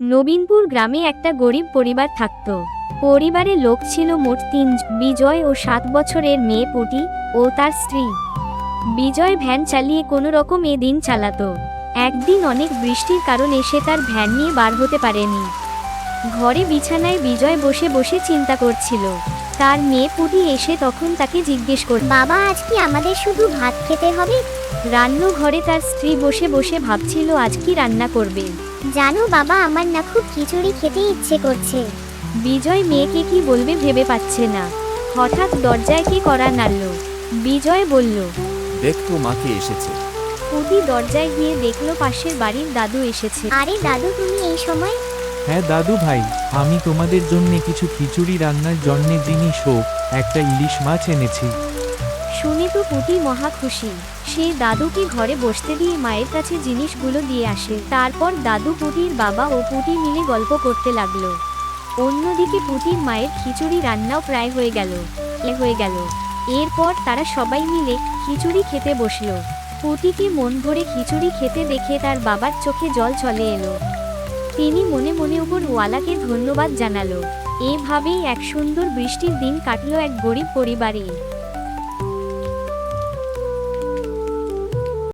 নবীনপুর গ্রামে একটা গরিব পরিবার থাকত। পরিবারে লোক ছিল মোট ৩, বিজয় ও ৭ বছরের মেয়ে পুটি ও তার স্ত্রী। বিজয় ভ্যান চালিয়ে কোনো রকম এ দিন চালাতো। একদিন অনেক বৃষ্টির কারণে সে তার ভ্যান নিয়ে বার হতে পারেনি। ঘরে বিছানায় বিজয় বসে বসে চিন্তা করছিল। তার মেয়ে পুটি এসে তখন তাকে জিজ্ঞেস করল, বাবা, আজ কি আমাদের শুধু ভাত খেতে হবে? রান্নাঘরে তার স্ত্রী বসে বসে ভাবছিল আজ কি রান্না করবে। জানো বাবা, আমার না খুব খিচুড়ি খেতে ইচ্ছে করছে। বিজয় মেয়েকে কি বলবে ভেবে পাচ্ছে না। হঠাৎ দরজায় কে কড়া নাড়ল। বিজয় বলল, দেখ তো মাকে এসেছে। পুটি দরজায় গিয়ে দেখল পাশের বাড়ির দাদু এসেছে। আরে দাদু, তুমি এই সময়? হ্যাঁ দাদু ভাই, আমি তোমাদের জন্য কিছু খিচুড়ি রান্নার জন্য জিনিস ও একটা ইলিশ মাছ এনেছি। শুনে তো পুটি মহা খুশি। সে দাদুকে ঘরে বসতে দিয়ে মায়ের কাছে জিনিসগুলো দিয়ে আসে। তারপর দাদু, পুটির বাবা ও পুটি মিলে গল্প করতে লাগলো। অন্যদিকে পুটির মায়ের খিচুড়ি রান্নাও প্রায় হয়ে গেল। এরপর তারা সবাই মিলে খিচুড়ি খেতে বসলো। পুটিকে মন ভরে খিচুড়ি খেতে দেখে তার বাবার চোখে জল চলে এলো। তিনি মনে মনে উপরওয়ালাকে ধন্যবাদ জানালো। এভাবেই এক সুন্দর বৃষ্টির দিন কাটলো এক গরিব পরিবারে।